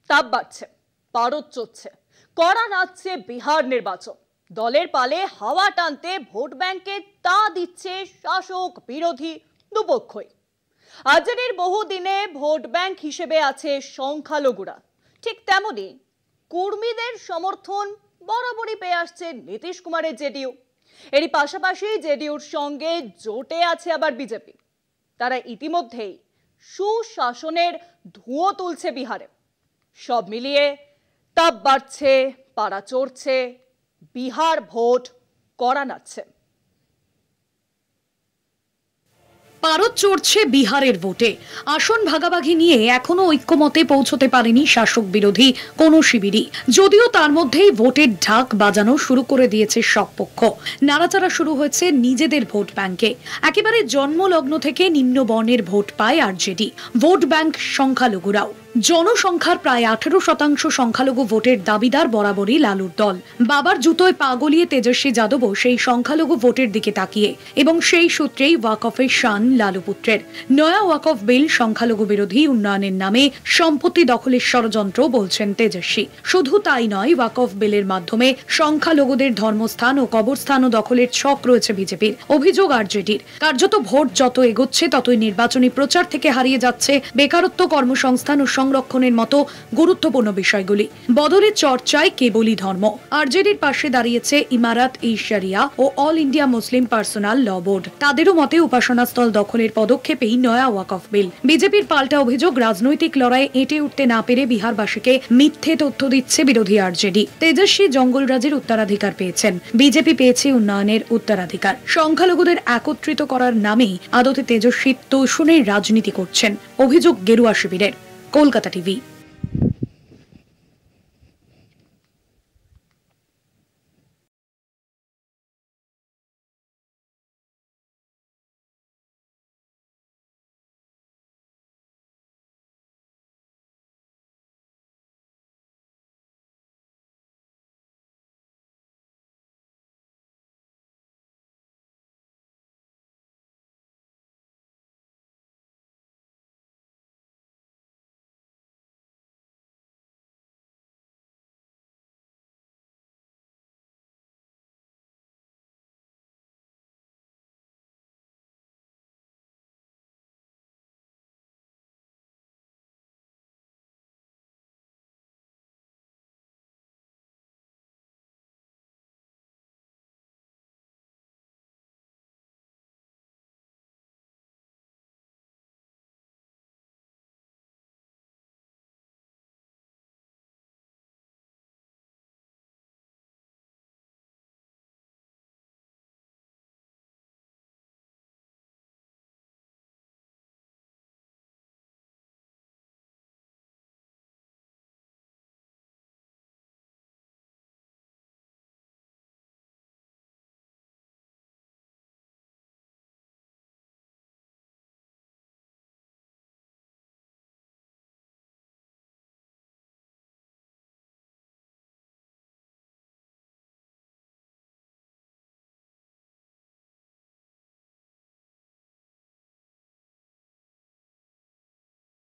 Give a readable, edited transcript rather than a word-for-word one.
তাপ বাড়ছে, পারদ চড়ছে, কড়া নাচছে বিহার নির্বাচন। দলের পালে হাওয়া টানতে ভোট ব্যাংকে তা দিচ্ছে শাসক বিরোধী দুপক্ষই। আজকের বহুদিনে ভোট ব্যাংক হিসেবে আছে সংখ্যালঘুরা। ঠিক তেমনি কর্মীদের সমর্থন বরাবরই পেয়ে আসছে নীতিশ কুমারের জেডিইউ। এরই পাশাপাশি জেডিইউর সঙ্গে জোটে আছে আবার বিজেপি। তারা ইতিমধ্যেই সুশাসনের ধুঁয়ো তুলছে বিহারে। সব মিলিয়ে তাপ বাড়ছে, পাড়া চড়ছে, বিহার ভোট কড়া নাচছে। পারদ চড়ছে বিহারের ভোটে। আসন ভাগাভাগি নিয়ে এখনো ঐক্যমতে পৌঁছতে পারেনি শাসক বিরোধী কোনো শিবিরই, যদিও তার মধ্যেই ভোটের ঢাক বাজানো শুরু করে দিয়েছে সব পক্ষ। নাড়াচাড়া শুরু হয়েছে নিজেদের ভোট ব্যাংকে। একেবারে জন্মলগ্ন থেকে নিম্ন বর্ণের ভোট পায় আরজেডি। Vote bank সংখ্যালঘুরাও। জনসংখ্যার প্রায় 18% সংখ্যালঘু ভোটের দাবিদার বরাবরই লালুর দল। বাবার জুতোয় পা গলিয়ে তেজস্বী যাদবও সেই সংখ্যালঘু ভোটের দিকে তাকিয়ে, এবং সেই সূত্রেই ওয়াকফের শান লালু পুত্রের। নয়া ওয়াকফ বিল সংখ্যালঘু বিরোধী উন্নয়নের নামে সম্পত্তি দখলের ষড়যন্ত্র বলছেন তেজস্বী। শুধু তাই নয়, ওয়াকফ বিলের মাধ্যমে সংখ্যালঘুদের ধর্মস্থান ও কবরস্থানও দখলের ছক রয়েছে বিজেপির। অভিযোগ আরজেডির। কার্যত ভোট যত এগোচ্ছে ততই নির্বাচনী প্রচার থেকে হারিয়ে যাচ্ছে বেকারত্ব, কর্মসংস্থান ও সংরক্ষণের মতো গুরুত্বপূর্ণ বিষয়গুলি। বদলের চর্চায় কেবলই ধর্ম। আরজেডির পাশে দাঁড়িয়েছে ইমারাত ই শরিয়া ও অল ইন্ডিয়া মুসলিম পার্সোনাল ল বোর্ড। তাদেরও মতে উপাসনাস্থল দখলের পদক্ষেপেই নয়া ওয়াকফ বিল। বিজেপির পাল্টা অভিযোগ, রাজনৈতিক লড়াইয়ে এঁটে উঠতে না পেরে বিহারবাসীকে মিথ্যে তথ্য দিচ্ছে বিরোধী আরজেডি। তেজস্বী জঙ্গলরাজের উত্তরাধিকার পেয়েছেন, বিজেপি পেয়েছে উন্নয়নের উত্তরাধিকার। সংখ্যালঘুদের একত্রিত করার নামেই আদতে তেজস্বী তোষণের রাজনীতি করছেন, অভিযোগ গেরুয়া শিবিরের। কলকাতা টিভি।